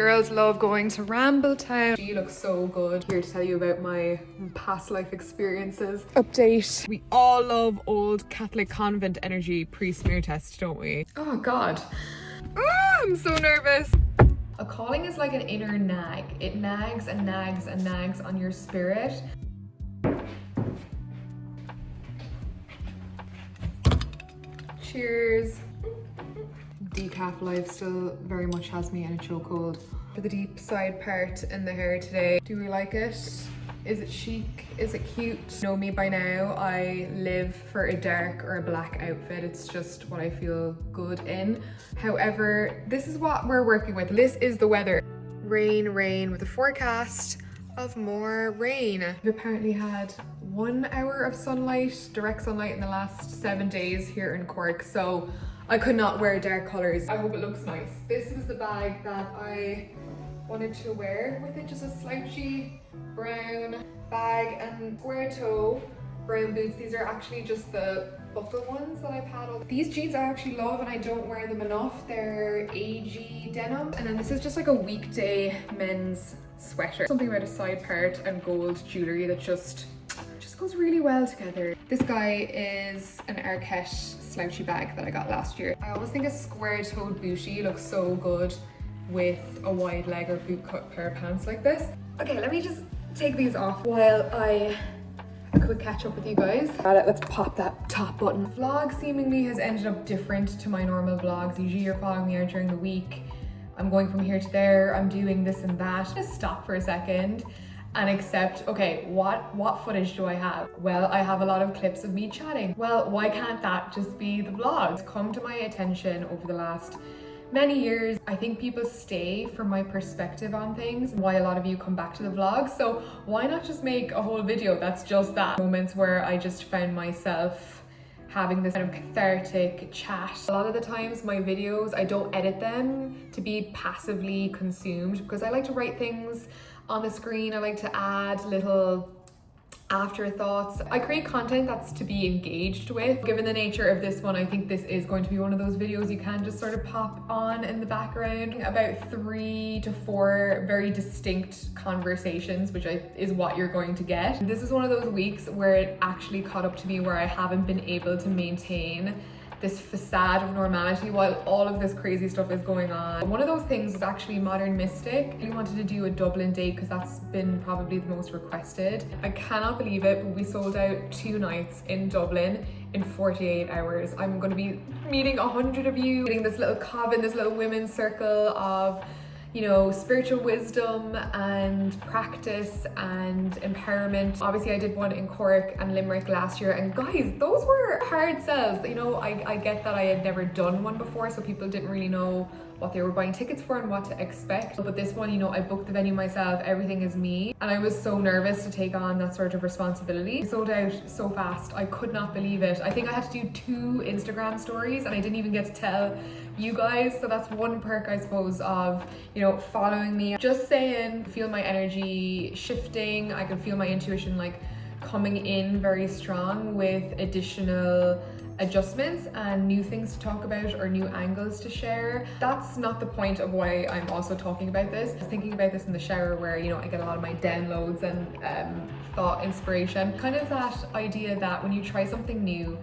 Girls love going to Rambletown. She looks so good. Here to tell you about my past life experiences. Update. We all love old Catholic convent energy pre-smear test, don't we? Oh God. I'm so nervous. A calling is like an inner nag. It nags and nags and nags on your spirit. Cheers. Decaf life still very much has me in a chokehold. For the deep side part in the hair today, do we like it? Is it chic? Is it cute? You know me by now, I live for a dark or a black outfit. It's just what I feel good in. However, this is what we're working with. This is the weather. Rain, rain, with a forecast of more rain. We've apparently had 1 hour of sunlight, direct sunlight in the last 7 days here in Cork, so I could not wear dark colours. I hope it looks nice. This was the bag that I wanted to wear with it, just a slouchy brown bag and square toe brown boots. These are actually just the buckle ones that I've had. These jeans I actually love and I don't wear them enough. They're AG denim. And then this is just like a weekday men's sweater. Something about a side part and gold jewellery that just goes really well together. This guy is an Arquette slouchy bag that I got last year. I always think a square-toed bootie looks so good with a wide leg or boot cut pair of pants like this. Okay, let me just take these off while I have a quick catch up with you guys. Got it, let's pop that top button. Vlog seemingly has ended up different to my normal vlogs. Usually you're following me out during the week. I'm going from here to there, I'm doing this and that. Just stop for a second and accept, okay, what footage do I have? Well, I have a lot of clips of me chatting. Well, why can't that just be the vlog? It's come to my attention over the last many years. I think people stay for my perspective on things, why a lot of you come back to the vlog. So why not just make a whole video that's just that? Moments where I just found myself having this kind of cathartic chat. A lot of the times my videos, I don't edit them to be passively consumed because I like to write things on the screen. I like to add little afterthoughts. I create content that's to be engaged with. Given the nature of this one, I think this is going to be one of those videos you can just sort of pop on in the background. About 3 to 4 very distinct conversations, which is what you're going to get. This is one of those weeks where it actually caught up to me where I haven't been able to maintain this facade of normality while all of this crazy stuff is going on. One of those things is actually Modern Mystic. I really wanted to do a Dublin date because that's been probably the most requested. I cannot believe it, but we sold out 2 nights in Dublin in 48 hours. I'm going to be meeting 100 of you, getting this little coven, this little women's circle of, you know, spiritual wisdom and practice and empowerment. Obviously I did one in Cork and Limerick last year, and guys, those were hard sells. You know, I get that I had never done one before, so people didn't really know what they were buying tickets for and what to expect. But this one, you know, I booked the venue myself, everything is me, and I was so nervous to take on that sort of responsibility. It sold out so fast, I could not believe it. I think I had to do 2 Instagram stories and I didn't even get to tell you guys, so that's one perk, I suppose, of, you know, following me. Just saying, feel my energy shifting. I can feel my intuition like coming in very strong with additional adjustments and new things to talk about or new angles to share. That's not the point of why I'm also talking about this. I was thinking about this in the shower where, you know, I get a lot of my downloads and thought inspiration. Kind of that idea that when you try something new,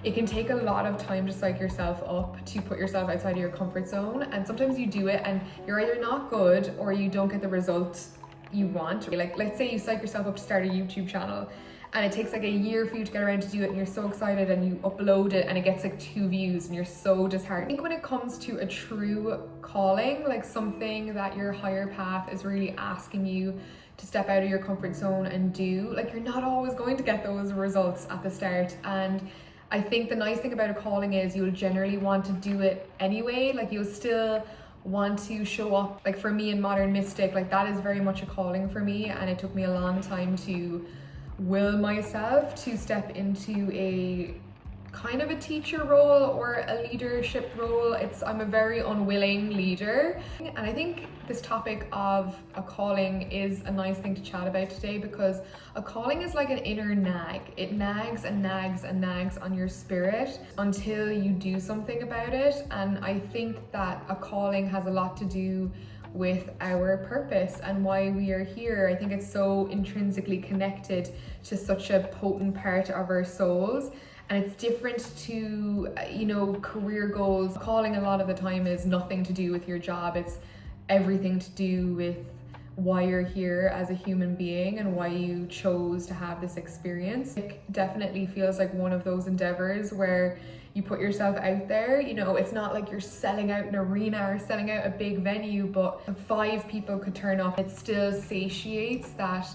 it can take a lot of time to psych yourself up to put yourself outside of your comfort zone, and sometimes you do it and you're either not good or you don't get the results you want. Like, let's say you psych yourself up to start a YouTube channel and it takes like a year for you to get around to do it and you're so excited and you upload it and it gets like 2 views and you're so disheartened. I think when it comes to a true calling, like something that your higher path is really asking you to step out of your comfort zone and do, like, you're not always going to get those results at the start. And I think the nice thing about a calling is you'll generally want to do it anyway. Like, you'll still want to show up. Like for me in Modern Mystic, like that is very much a calling for me, and it took me a long time to will myself to step into a kind of a teacher role or a leadership role. I'm a very unwilling leader, and I think this topic of a calling is a nice thing to chat about today, because a calling is like an inner nag. It nags and nags and nags on your spirit until you do something about it. And I think that a calling has a lot to do with our purpose and why we are here. I think it's so intrinsically connected to such a potent part of our souls. And it's different to, you know, career goals. Calling a lot of the time is nothing to do with your job. It's everything to do with why you're here as a human being and why you chose to have this experience. It definitely feels like one of those endeavors where you put yourself out there. You know, it's not like you're selling out an arena or selling out a big venue, but if 5 people could turn up, it still satiates that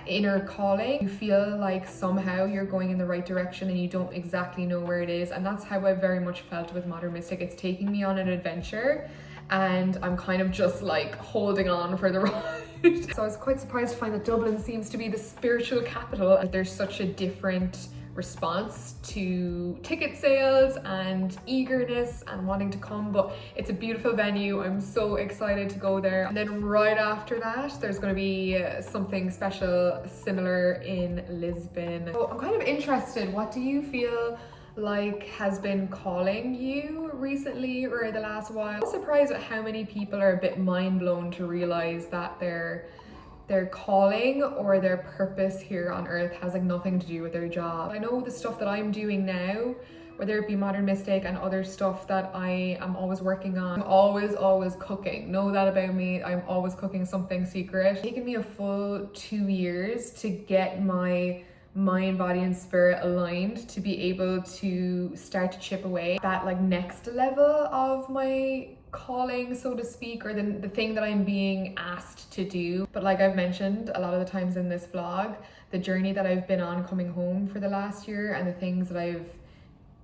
inner calling. You feel like somehow you're going in the right direction and you don't exactly know where it is. And that's how I very much felt with Modern Mystic. It's taking me on an adventure and I'm kind of just like holding on for the ride. So I was quite surprised to find that Dublin seems to be the spiritual capital. There's such a different response to ticket sales and eagerness and wanting to come, but it's a beautiful venue. I'm so excited to go there. And then right after that, there's going to be something special similar in Lisbon. So I'm kind of interested, what do you feel like has been calling you recently or the last while? I'm surprised at how many people are a bit mind blown to realize that their calling or their purpose here on earth has like nothing to do with their job. I know the stuff that I'm doing now, whether it be Modern Mystic and other stuff that I am always working on, I'm always cooking. Know that about me, I'm always cooking something secret. It's taken me a full 2 years to get my mind, body and spirit aligned to be able to start to chip away that like next level of my calling, so to speak, or the thing that I'm being asked to do. But like I've mentioned a lot of the times in this vlog, the journey that I've been on coming home for the last year and the things that I've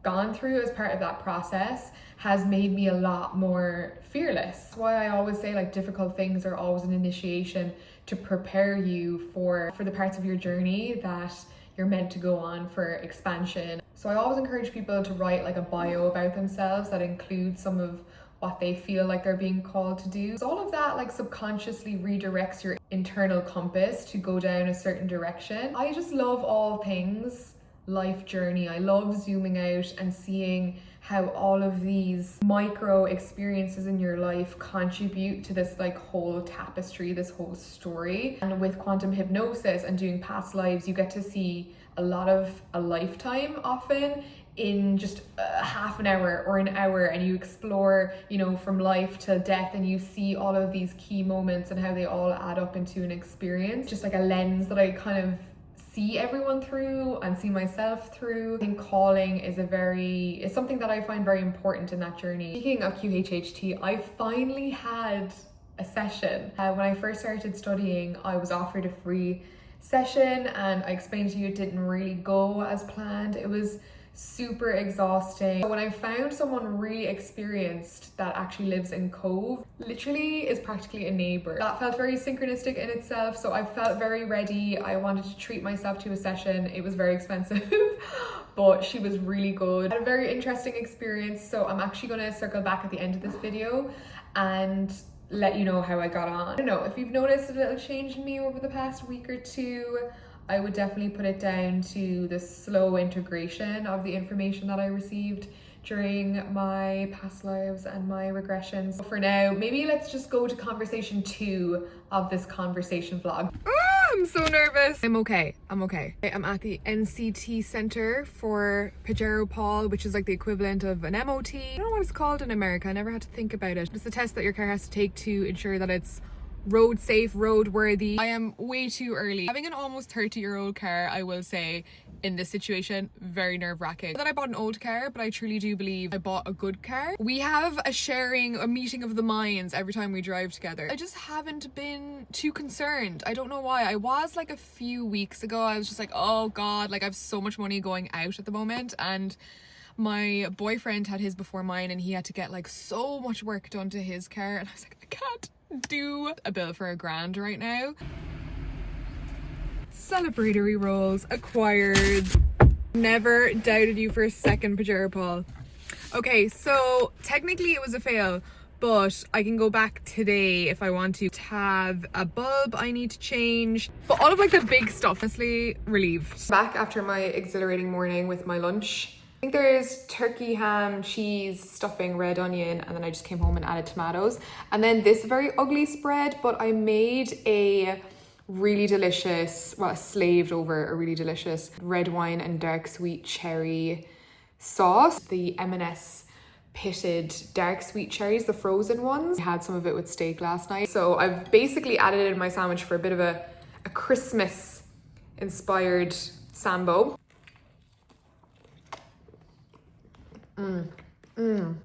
gone through as part of that process has made me a lot more fearless. That's why I always say like difficult things are always an initiation to prepare you for the parts of your journey that you're meant to go on for expansion. So I always encourage people to write like a bio about themselves that includes some of what they feel like they're being called to do. So all of that like subconsciously redirects your internal compass to go down a certain direction. I just love all things life journey. I love zooming out and seeing how all of these micro experiences in your life contribute to this like whole tapestry, this whole story. And with quantum hypnosis and doing past lives, you get to see a lot of a lifetime often in just half an hour or an hour, and you explore, you know, from life to death, and you see all of these key moments and how they all add up into an experience. Just like a lens that I kind of see everyone through and see myself through. I think calling is it's something that I find very important in that journey. Speaking of QHHT, I finally had a session. When I first started studying, I was offered a free session, and I explained to you it didn't really go as planned. It was super exhausting. When I found someone really experienced that actually lives in Cove, literally is practically a neighbor, that felt very synchronistic in itself. So I felt very ready. I wanted to treat myself to a session. It was very expensive but she was really good. I had a very interesting experience, so I'm actually going to circle back at the end of this video and let you know how I got on. I don't know if you've noticed a little change in me over the past week or two. I would definitely put it down to the slow integration of the information that I received during my past lives and my regressions. So for now, maybe let's just go to conversation 2 of this conversation vlog. I'm so nervous. I'm okay. I'm at the NCT Center for Pajero Paul, which is like the equivalent of an MOT. I don't know what it's called in America. I never had to think about it. It's the test that your car has to take to ensure that it's road safe, road worthy. I am way too early. Having an almost 30-year-old car, I will say, in this situation, very nerve-wracking. That I bought an old car, but I truly do believe I bought a good car. We have a meeting of the minds every time we drive together. I just haven't been too concerned. I don't know why. I was like a few weeks ago. I was just like, oh God, like I have so much money going out at the moment, and my boyfriend had his before mine, and he had to get like so much work done to his car, and I was like, I can't do a bill for $1,000 right now. Celebratory rolls acquired. Never doubted you for a second, Pajero Paul. Okay, so technically it was a fail, but I can go back today if I want to have a bulb I need to change. But all of like the big stuff, honestly, relieved. Back after my exhilarating morning with my lunch. think there's turkey, ham, cheese, stuffing, red onion, and then I just came home and added tomatoes. And then this very ugly spread, but I made a really delicious, well, I slaved over a really delicious red wine and dark sweet cherry sauce. The M&S pitted dark sweet cherries, the frozen ones. I had some of it with steak last night. So I've basically added it in my sandwich for a bit of a Christmas inspired sambo.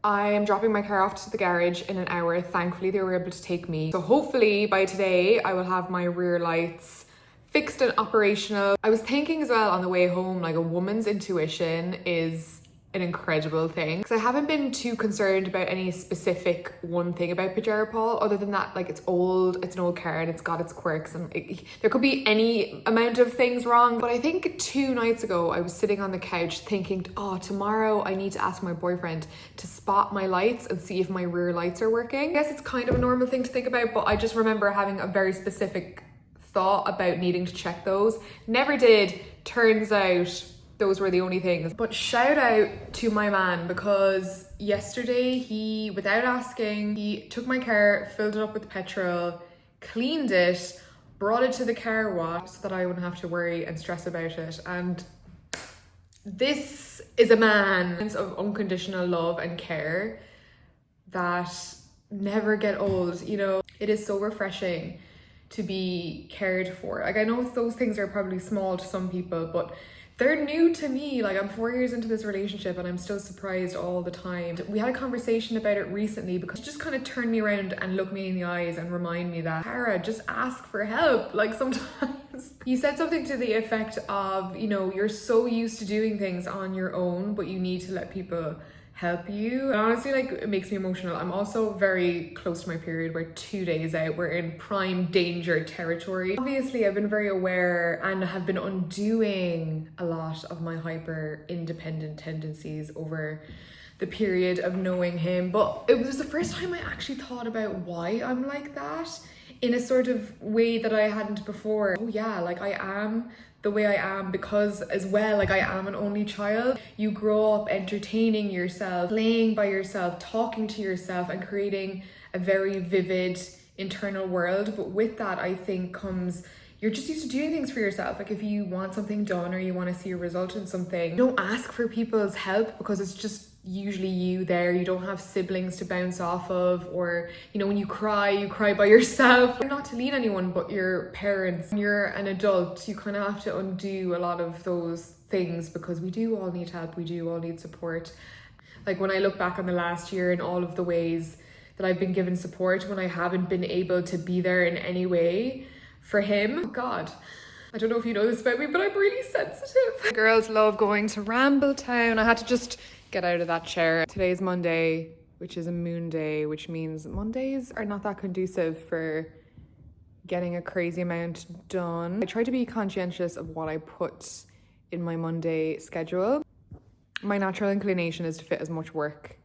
I am dropping my car off to the garage in an hour. Thankfully, they were able to take me. So hopefully by today, I will have my rear lights fixed and operational. I was thinking as well on the way home, like a woman's intuition is an incredible thing. Because I haven't been too concerned about any specific one thing about Pajero Paul, other than that, like it's old, it's an old car and it's got its quirks and there could be any amount of things wrong. But I think 2 nights ago, I was sitting on the couch thinking, oh, tomorrow I need to ask my boyfriend to spot my lights and see if my rear lights are working. I guess it's kind of a normal thing to think about, but I just remember having a very specific thought about needing to check those. Never did. Turns out those were the only things. But shout out to my man, because yesterday he, without asking, he took my car, filled it up with petrol, cleaned it, brought it to the car wash so that I wouldn't have to worry and stress about it. And this is a man of unconditional love and care that never get old. You know, it is so refreshing to be cared for. Like, I know those things are probably small to some people, but they're new to me. Like, I'm 4 years into this relationship and I'm still surprised all the time. We had a conversation about it recently because it just kind of turned me around and looked me in the eyes and remind me that, Tara, just ask for help. Like, sometimes you said something to the effect of, you know, you're so used to doing things on your own, but you need to let people help you. And honestly, like, it makes me emotional. I'm also very close to my period. We're 2 days out. We're in prime danger territory. Obviously, I've been very aware and have been undoing a lot of my hyper independent tendencies over the period of knowing him. But it was the first time I actually thought about why I'm like that in a sort of way that I hadn't before. Oh yeah, like, I am the way I am because, as well, like, I am an only child. You grow up entertaining yourself, playing by yourself, talking to yourself, and creating a very vivid internal world. But with that, I think comes, you're just used to doing things for yourself. Like, if you want something done or you want to see a result in something, don't ask for people's help because it's just usually you there. You don't have siblings to bounce off of, or, you know, when you cry by yourself. Not to lead anyone but your parents. When you're an adult, you kind of have to undo a lot of those things because we do all need help, we do all need support. Like, when I look back on the last year and all of the ways that I've been given support when I haven't been able to be there in any way for him, oh God, I don't know if you know this about me, but I'm really sensitive. Girls love going to Rambletown. I had to just get out of that chair. Today's Monday, which is a moon day, which means Mondays are not that conducive for getting a crazy amount done. I try to be conscientious of what I put in my Monday schedule. My natural inclination is to fit as much work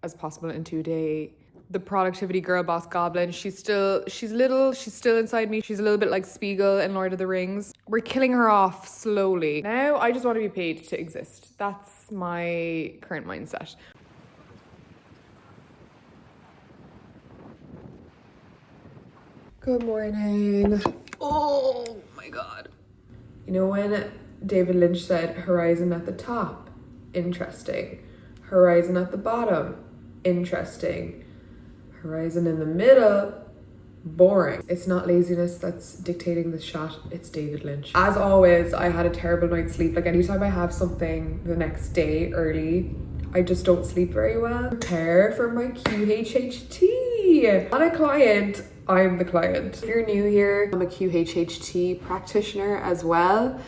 as possible into a day. The productivity girl boss goblin, she's still inside me. She's a little bit like Spiegel in Lord of the Rings. We're killing her off slowly. Now I just want to be paid to exist. That's my current mindset. Good morning. Oh my God. You know when David Lynch said horizon at the top, interesting. Horizon at the bottom, interesting. Horizon in the middle, boring. It's not laziness that's dictating the shot, it's David Lynch. As always, I had a terrible night's sleep. Like, anytime I have something the next day early, I just don't sleep very well. Prepare for my QHHT. Not a client, I'm the client. If you're new here, I'm a QHHT practitioner as well.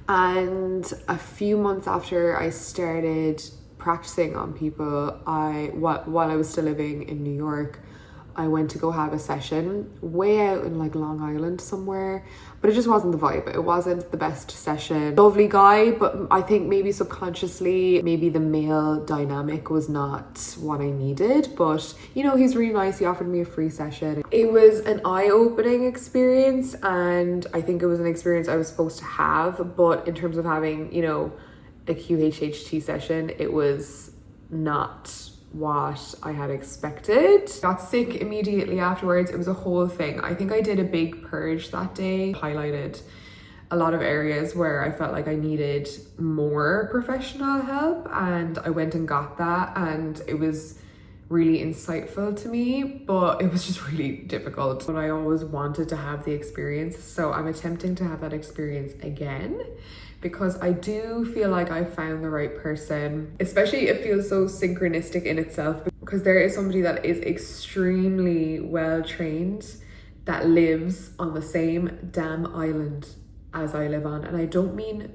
And a few months after I started practicing on people, while I was still living in New York, I went to go have a session way out in like Long Island somewhere, but it just wasn't the vibe. It wasn't the best session. Lovely guy, but I think maybe subconsciously, maybe the male dynamic was not what I needed, but you know, he's really nice. He offered me a free session. It was an eye-opening experience, and I think it was an experience I was supposed to have, but in terms of having, you know, a QHHT session. It was not what I had expected. Got sick immediately afterwards. It was a whole thing. I think I did a big purge that day, highlighted a lot of areas where I felt like I needed more professional help, and I went and got that, and it was really insightful to me, but it was just really difficult. But I always wanted to have the experience, so I'm attempting to have that experience again, because I do feel like I found the right person. Especially it feels so synchronistic in itself, because there is somebody that is extremely well trained that lives on the same damn island as I live on. And I don't mean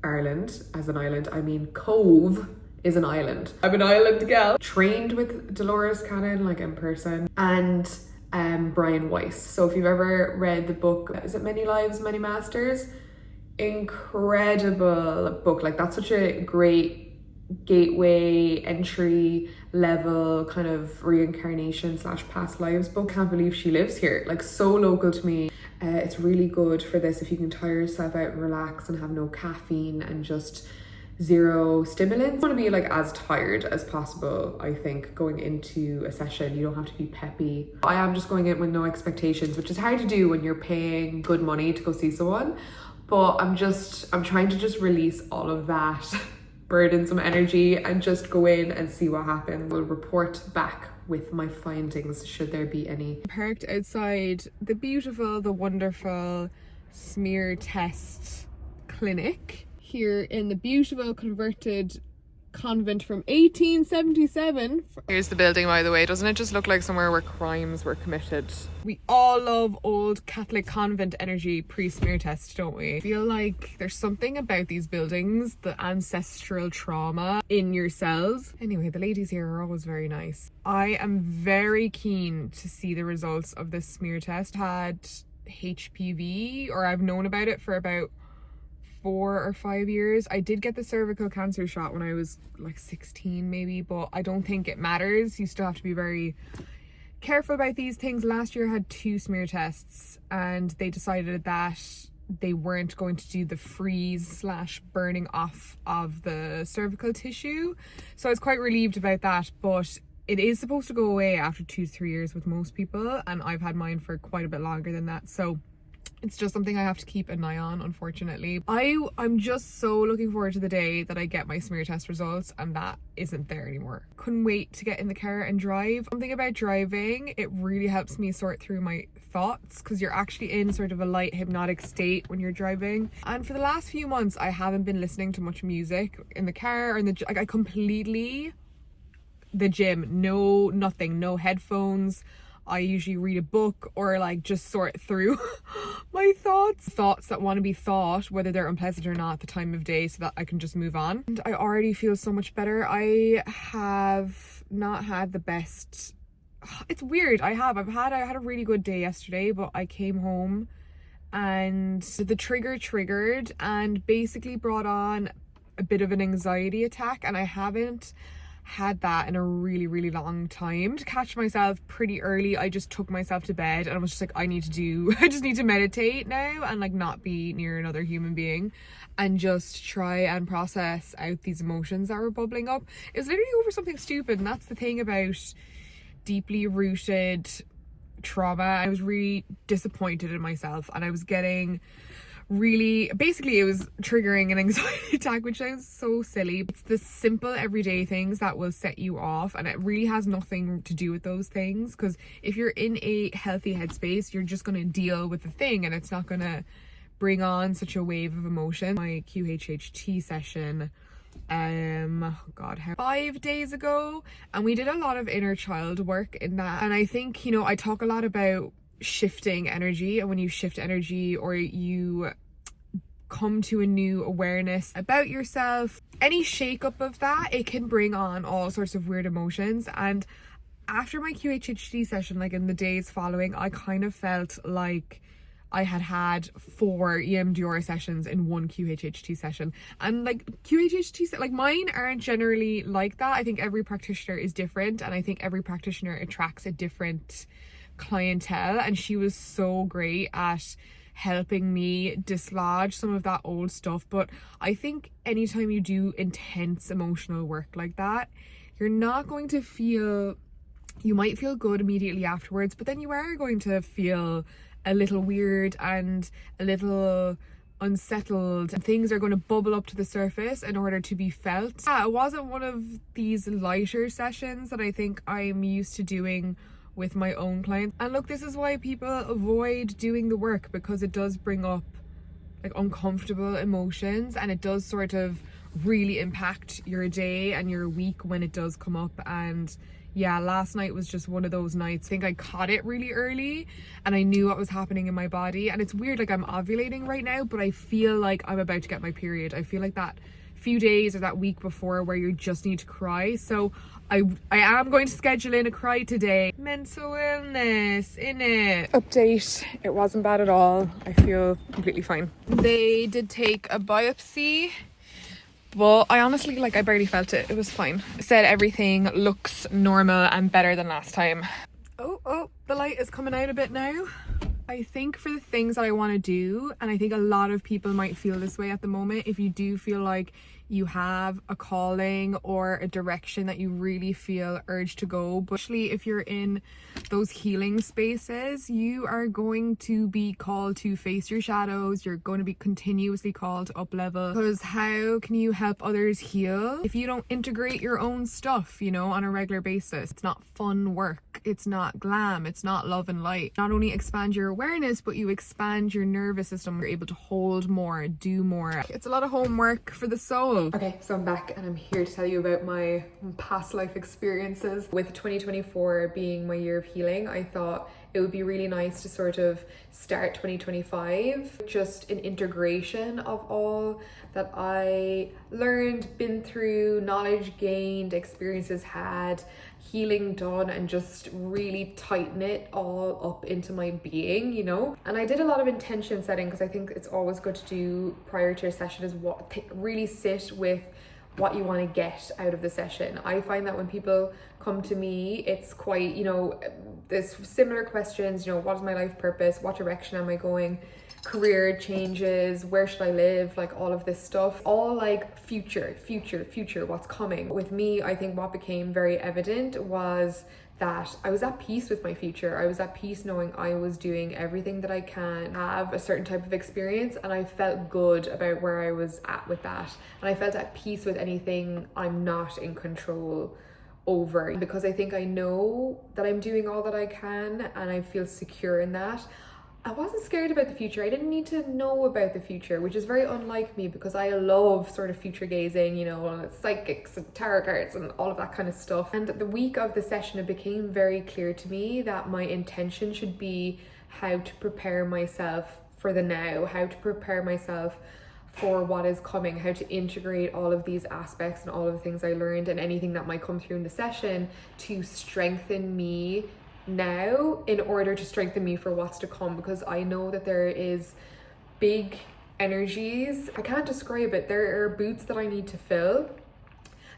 Ireland as an island, I mean Cove is an island. I'm an island gal. Trained with Dolores Cannon, like in person, and Brian Weiss. So if you've ever read the book, is it Many Lives, Many Masters? Incredible book. Like, that's such a great gateway, entry level kind of reincarnation / past lives book. Can't believe she lives here. Like, so local to me. It's really good for this if you can tire yourself out and relax and have no caffeine and just zero stimulants. You want to be like as tired as possible. I think going into a session, you don't have to be peppy. I am just going in with no expectations, which is hard to do when you're paying good money to go see someone. But I'm trying to just release all of that burdensome energy and just go in and see what happens. We'll report back with my findings, should there be any. Parked outside the beautiful, the wonderful smear test clinic here in the beautiful converted convent from 1877. Here's the building, by the way. Doesn't it just look like somewhere where crimes were committed? We all love old Catholic convent energy pre-smear test, don't we? I feel like there's something about these buildings, the ancestral trauma in your cells. Anyway, the ladies here are always very nice. I am very keen to see the results of this smear test. Had HPV, or I've known about it for about 4 or 5 years. I did get the cervical cancer shot when I was like 16 maybe, but I don't think it matters. You still have to be very careful about these things. Last year I had 2 smear tests, and they decided that they weren't going to do the freeze / burning off of the cervical tissue. So I was quite relieved about that, but it is supposed to go away after 2 to 3 years with most people, and I've had mine for quite a bit longer than that. So it's just something I have to keep an eye on, unfortunately. I'm just so looking forward to the day that I get my smear test results and that isn't there anymore. Couldn't wait to get in the car and drive. Something about driving, it really helps me sort through my thoughts, because you're actually in sort of a light hypnotic state when you're driving. And for the last few months, I haven't been listening to much music in the car or in the like. I completely the gym, no nothing, no headphones. I usually read a book or like just sort through my thoughts that want to be thought, whether they're unpleasant or not at the time of day, so that I can just move on. And I already feel so much better. I have not had the best, it's weird, I had a really good day yesterday, but I came home and the trigger triggered and basically brought on a bit of an anxiety attack, and I haven't had that in a really long time. To catch myself pretty early, I just took myself to bed and I was just like, I just need to meditate now and like not be near another human being and just try and process out these emotions that were bubbling up. It was literally over something stupid, and that's the thing about deeply rooted trauma. I was really disappointed in myself, and I was getting basically it was triggering an anxiety attack, which sounds so silly. It's the simple everyday things that will set you off, and it really has nothing to do with those things, because if you're in a healthy headspace, you're just going to deal with the thing and it's not going to bring on such a wave of emotion. My QHHT session 5 days ago, and we did a lot of inner child work in that. And I think, you know, I talk a lot about shifting energy, and when you shift energy or you come to a new awareness about yourself, any shake-up of that, it can bring on all sorts of weird emotions. And after my QHHT session, like in the days following, I kind of felt like I had 4 EMDR sessions in one QHHT session. And like QHHT, like mine aren't generally like that. I think every practitioner is different, and I think every practitioner attracts a different clientele, and she was so great at helping me dislodge some of that old stuff. But I think anytime you do intense emotional work like that, you're not going to feel, you might feel good immediately afterwards, but then you are going to feel a little weird and a little unsettled, and things are going to bubble up to the surface in order to be felt. Yeah, it wasn't one of these lighter sessions that I think I'm used to doing with my own clients. And look, this is why people avoid doing the work, because it does bring up like uncomfortable emotions, and it does sort of really impact your day and your week when it does come up. And yeah, last night was just one of those nights. I think I caught it really early and I knew what was happening in my body. And it's weird, like I'm ovulating right now, but I feel like I'm about to get my period. I feel like that few days or that week before where you just need to cry. So I am going to schedule in a cry today. Mental illness, innit? Update, it wasn't bad at all. I feel completely fine. They did take a biopsy, but I honestly, like, I barely felt it. It was fine. Said everything looks normal and better than last time. Oh, the light is coming out a bit now. I think for the things that I want to do, and I think a lot of people might feel this way at the moment, if you do feel like you have a calling or a direction that you really feel urged to go, but especially if you're in those healing spaces, you are going to be called to face your shadows. You're going to be continuously called to up level, because how can you help others heal if you don't integrate your own stuff, you know, on a regular basis? It's not fun work, it's not glam, it's not love and light. Not only expand your awareness, but you expand your nervous system. You're able to hold more, do more. It's a lot of homework for the soul. Okay, so I'm back and I'm here to tell you about my past life experiences. With 2024 being my year of healing, I thought it would be really nice to sort of start 2025 just an integration of all that I learned, been through, knowledge gained, experiences had, healing done, and just really tighten it all up into my being, you know. And I did a lot of intention setting, because I think it's always good to do prior to a session, is really sit with what you want to get out of the session. I find that when people come to me, it's quite, you know, there's similar questions, you know, what is my life purpose, what direction am I going, career changes, where should I live, like all of this stuff, all like future, what's coming. With me, I think what became very evident was that I was at peace with my future. I was at peace knowing I was doing everything that I can have a certain type of experience, and I felt good about where I was at with that. And I felt at peace with anything I'm not in control over, because I think I know that I'm doing all that I can and I feel secure in that. I wasn't scared about the future. I didn't need to know about the future, which is very unlike me, because I love sort of future gazing, you know, and psychics and tarot cards and all of that kind of stuff. And the week of the session, it became very clear to me that my intention should be how to prepare myself for the now, how to prepare myself for what is coming, how to integrate all of these aspects and all of the things I learned and anything that might come through in the session to strengthen me now in order to strengthen me for what's to come. Because I know that there is big energies, I can't describe it, there are boots that I need to fill,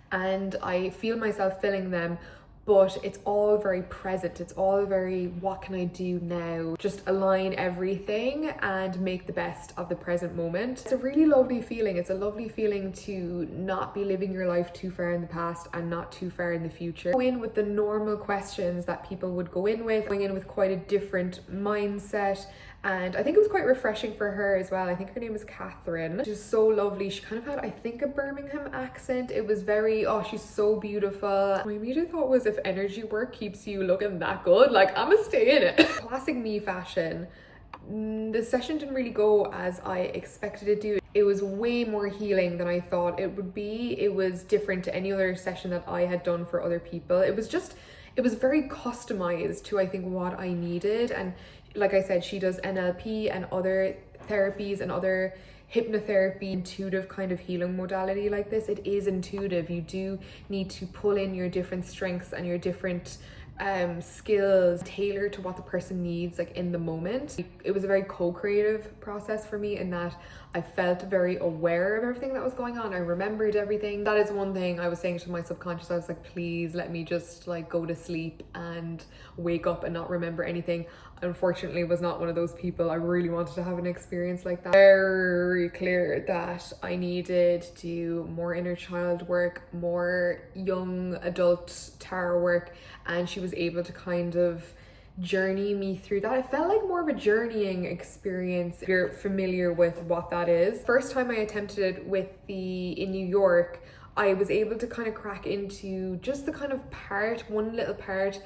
and I feel myself filling them, but it's all very present. It's all very, what can I do now? Just align everything and make the best of the present moment. It's a really lovely feeling. It's a lovely feeling to not be living your life too far in the past and not too far in the future. Go in with the normal questions that people would go in with, going in with quite a different mindset. And I think it was quite refreshing for her as well. I think her name is Catherine. She's so lovely. She kind of had, I think, a Birmingham accent. It was very, oh, she's so beautiful. My immediate thought was, if energy work keeps you looking that good, like, I'ma stay in it. Classic me fashion. The session didn't really go as I expected it to. It was way more healing than I thought it would be. It was different to any other session that I had done for other people. It was very customized to, I think, what I needed. And like I said, she does NLP and other therapies and other hypnotherapy, intuitive kind of healing modality like this. It is intuitive. You do need to pull in your different strengths and your different skills, tailor to what the person needs, like in the moment. It was a very co-creative process for me in that I felt very aware of everything that was going on. I remembered everything. That is one thing I was saying to my subconscious. I was like, please let me just like go to sleep and wake up and not remember anything. unfortunately was not one of those people. I really wanted to have an experience like that. Very clear that I needed to do more inner child work, more young adult tarot work, and she was able to kind of journey me through that. It felt like more of a journeying experience, if you're familiar with what that is. First time I attempted it in New York, I was able to kind of crack into just the kind of one little part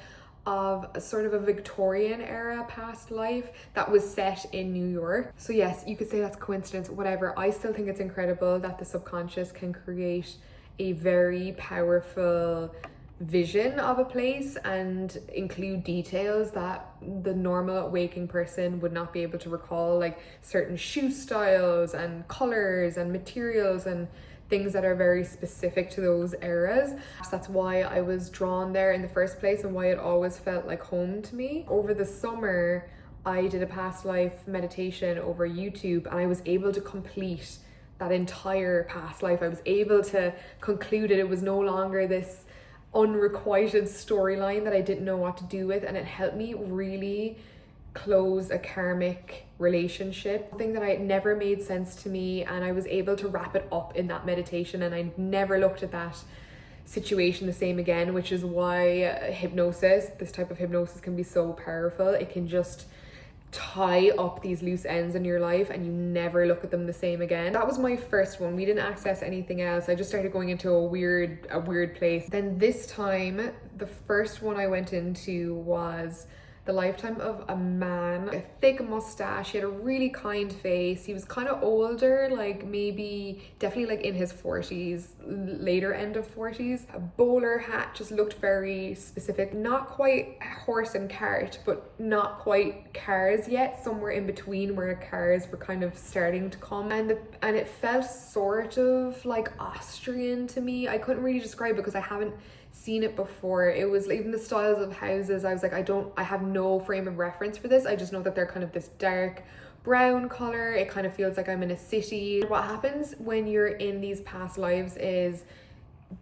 of a sort of a Victorian era past life that was set in New York. So yes, you could say that's coincidence, whatever. I still think it's incredible that the subconscious can create a very powerful vision of a place and include details that the normal waking person would not be able to recall, like certain shoe styles and colors and materials and things that are very specific to those eras. So that's why I was drawn there in the first place and why it always felt like home to me. Over the summer, I did a past life meditation over YouTube, and I was able to complete that entire past life. I was able to conclude it. It was no longer this unrequited storyline that I didn't know what to do with, and it helped me really close a karmic relationship, something that never made sense to me, and I was able to wrap it up in that meditation, and I never looked at that situation the same again, which is why this type of hypnosis can be so powerful. It can just tie up these loose ends in your life and you never look at them the same again. That was my first one. We didn't access anything else. I just started going into a weird place. Then this time, the first one I went into was the lifetime of a man, a thick mustache. He had a really kind face. He was kind of older, like definitely like in his 40s, later end of 40s. A bowler hat, just looked very specific. Not quite horse and cart, but not quite cars yet, somewhere in between where cars were kind of starting to come. And it felt sort of like Austrian to me. I couldn't really describe it because I haven't seen it before. It was even the styles of houses, I was like, I have no frame of reference for this. I just know that they're kind of this dark brown color. It kind of feels like I'm in a city. What happens when you're in these past lives is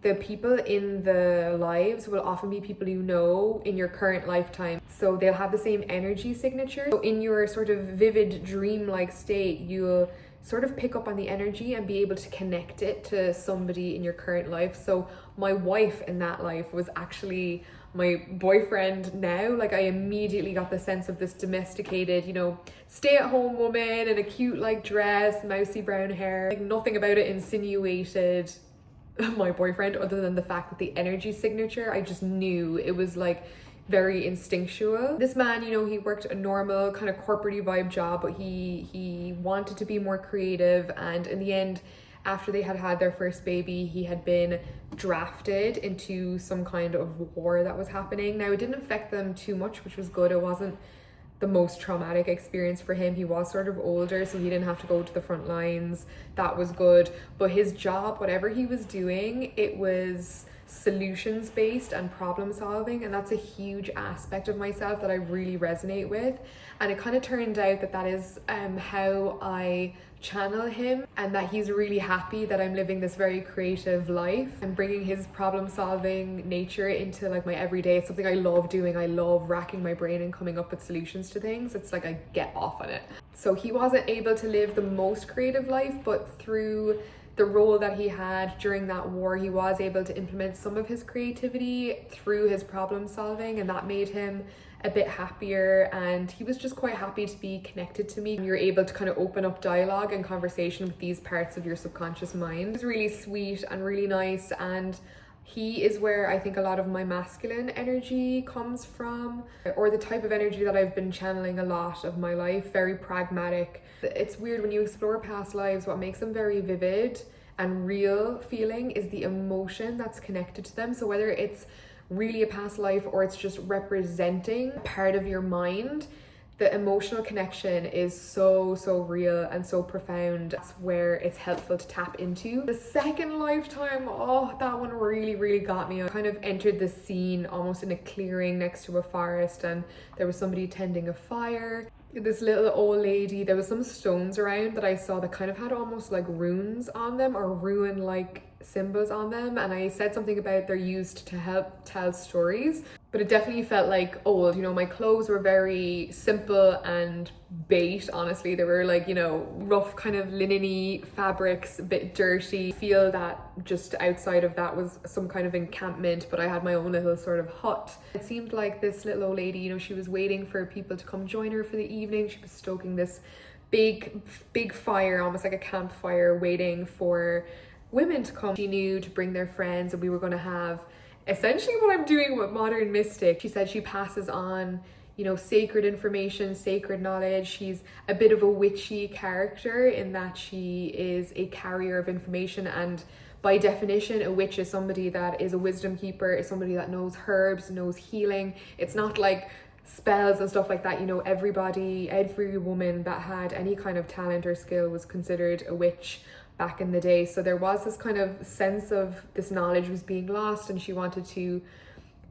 the people in the lives will often be people you know in your current lifetime. So they'll have the same energy signature. So in your sort of vivid dream-like state, you'll sort of pick up on the energy and be able to connect it to somebody in your current life. So my wife in that life was actually my boyfriend now. Like, I immediately got the sense of this domesticated, stay-at-home woman in a cute like dress, mousy brown hair. Like, nothing about it insinuated my boyfriend other than the fact that the energy signature, I just knew it was like very instinctual. This man, he worked a normal kind of corporate vibe job, but he wanted to be more creative, and in the end, after they had their first baby, he had been drafted into some kind of war that was happening. Now, it didn't affect them too much, which was good. It wasn't the most traumatic experience for him. He was sort of older, so he didn't have to go to the front lines. That was good. But his job, whatever he was doing, it was solutions based and problem solving, and that's a huge aspect of myself that I really resonate with. And it kind of turned out that is how I channel him, and that he's really happy that I'm living this very creative life and bringing his problem solving nature into like my everyday. It's something I love doing. I love racking my brain and coming up with solutions to things. It's like I get off on it. So he wasn't able to live the most creative life, but through the role that he had during that war, he was able to implement some of his creativity through his problem solving, and that made him a bit happier, and he was just quite happy to be connected to me. You're able to kind of open up dialogue and conversation with these parts of your subconscious mind. It's really sweet and really nice, and he is where I think a lot of my masculine energy comes from, or the type of energy that I've been channeling a lot of my life, very pragmatic. It's weird when you explore past lives, what makes them very vivid and real feeling is the emotion that's connected to them. So whether it's really a past life or it's just representing part of your mind, the emotional connection is so real and so profound. That's where it's helpful to tap into. The second lifetime, that one really got me. I kind of entered the scene almost in a clearing next to a forest, and there was somebody tending a fire. This little old lady, there was some stones around that I saw that kind of had almost like runes on them, or rune like symbols on them, and I said something about they're used to help tell stories, but it definitely felt like old. You know, my clothes were very simple and beige, honestly. They were like, you know, rough kind of linen-y fabrics, a bit dirty. I feel that just outside of that was some kind of encampment, but I had my own little sort of hut. It seemed like this little old lady, you know, she was waiting for people to come join her for the evening. She was stoking this big fire, almost like a campfire, waiting for women to come. She knew to bring their friends, and we were going to have essentially what I'm doing with Modern Mystic. She said she passes on, you know, sacred information, sacred knowledge. She's a bit of a witchy character in that she is a carrier of information, and by definition, a witch is somebody that is a wisdom keeper, is somebody that knows herbs, knows healing. It's not like spells and stuff like that. You know, every woman that had any kind of talent or skill was considered a witch back in the day. So there was this kind of sense of this knowledge was being lost, and she wanted to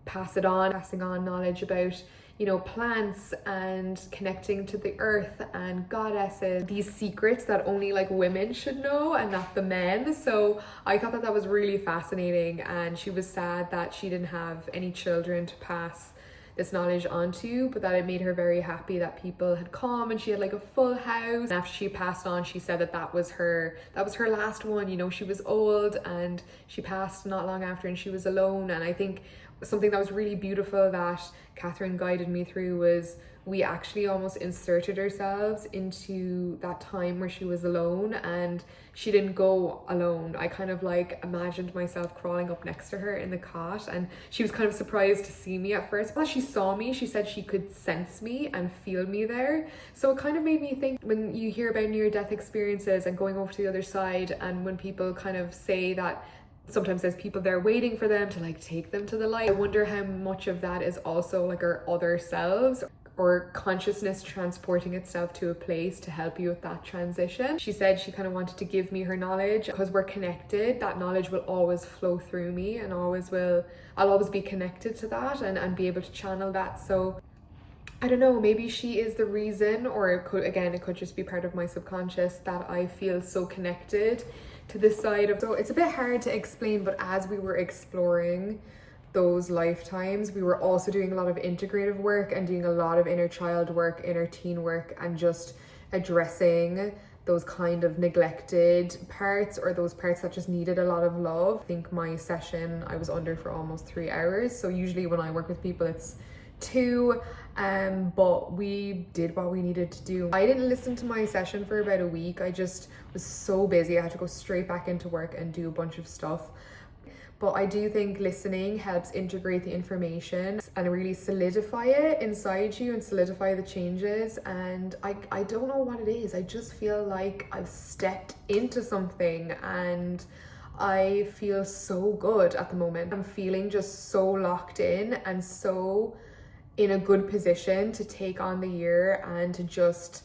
passing on knowledge about, you know, plants and connecting to the earth and goddesses, these secrets that only like women should know and not the men. So I thought that was really fascinating, and she was sad that she didn't have any children to pass this knowledge onto, but that it made her very happy that people had come and she had like a full house. And after she passed on, she said that was her last one. You know, she was old and she passed not long after, and she was alone. And I think something that was really beautiful that Catherine guided me through was we actually almost inserted ourselves into that time where she was alone, and she didn't go alone. I kind of like imagined myself crawling up next to her in the cot, and she was kind of surprised to see me at first. But she saw me, she said she could sense me and feel me there. So it kind of made me think, when you hear about near-death experiences and going over to the other side, and when people kind of say that sometimes there's people there waiting for them to like take them to the light, I wonder how much of that is also like our other selves, or consciousness transporting itself to a place to help you with that transition. She said she kind of wanted to give me her knowledge because we're connected. That knowledge will always flow through me, and I'll always be connected to that and be able to channel that. So I don't know, maybe she is the reason, or it could just be part of my subconscious that I feel so connected to this side of. So it's a bit hard to explain, but as we were exploring those lifetimes, we were also doing a lot of integrative work and doing a lot of inner child work, inner teen work, and just addressing those kind of neglected parts, or those parts that just needed a lot of love. I think my session I was under for almost 3 hours. So usually when I work with people it's 2, but we did what we needed to do. I didn't listen to my session for about a week. I just was so busy. I had to go straight back into work and do a bunch of stuff. But I do think listening helps integrate the information and really solidify it inside you and solidify the changes. And I don't know what it is. I just feel like I've stepped into something and I feel so good at the moment. I'm feeling just so locked in and so in a good position to take on the year and to just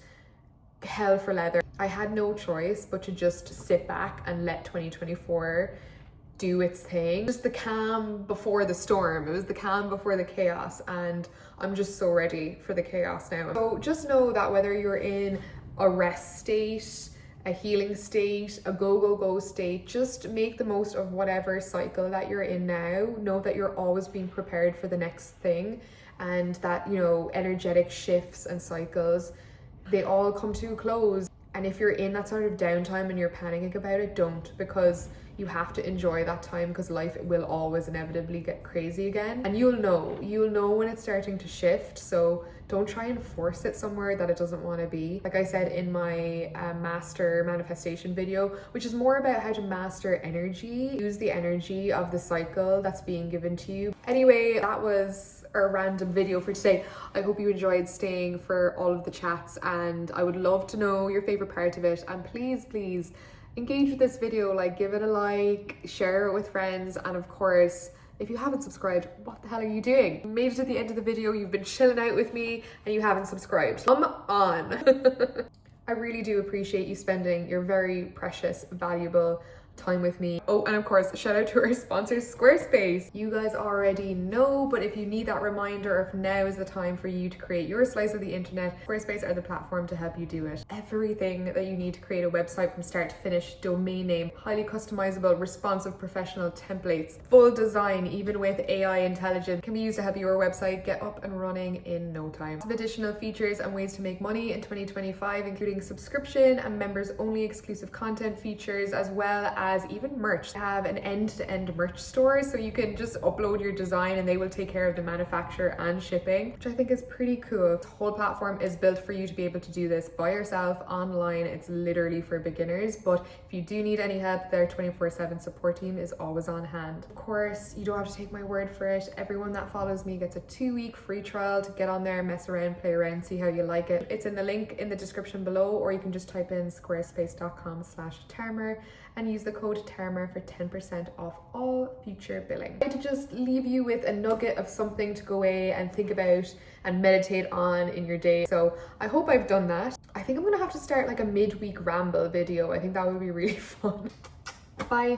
hell for leather. I had no choice but to just sit back and let 2024 do its thing. Just the calm before the storm. It was the calm before the chaos, and I'm just so ready for the chaos now. So just know that whether you're in a rest state, a healing state, a go state, just make the most of whatever cycle that you're in now. Know that you're always being prepared for the next thing, and that, you know, energetic shifts and cycles, they all come to a close. And if you're in that sort of downtime and you're panicking about it, don't, because you have to enjoy that time, because life will always inevitably get crazy again. And you'll know when it's starting to shift. So don't try and force it somewhere that it doesn't want to be. Like I said in my master manifestation video, which is more about how to master energy, use the energy of the cycle that's being given to you. Anyway, that was a random video for today. I hope you enjoyed staying for all of the chats, and I would love to know your favorite part of it. And please engage with this video, like give it a like, share it with friends, and of course, if you haven't subscribed, what the hell are you doing? You made it to the end of the video, you've been chilling out with me, and you haven't subscribed. Come on. I really do appreciate you spending your very precious, valuable, time with me. Oh, and of course, shout out to our sponsor, Squarespace. You guys already know, but if you need that reminder of now is the time for you to create your slice of the internet, Squarespace are the platform to help you do it. Everything that you need to create a website from start to finish, domain name, highly customizable, responsive, professional templates, full design, even with AI intelligence, can be used to help your website get up and running in no time. Some additional features and ways to make money in 2025, including subscription and members only exclusive content features, as well as even merch. They have an end-to-end merch store, so you can just upload your design and they will take care of the manufacture and shipping, which I think is pretty cool. The whole platform is built for you to be able to do this by yourself online. It's literally for beginners, but if you do need any help, their 24/7 support team is always on hand. Of course, you don't have to take my word for it. Everyone that follows me gets a 2-week free trial to get on there, mess around, play around, see how you like it. It's in the link in the description below, or you can just type in squarespace.com/Termer and use the code Termer for 10% off all future billing. I to just leave you with a nugget of something to go away and think about and meditate on in your day. So I hope I've done that. I think I'm gonna have to start like a midweek ramble video. I think that would be really fun. Bye.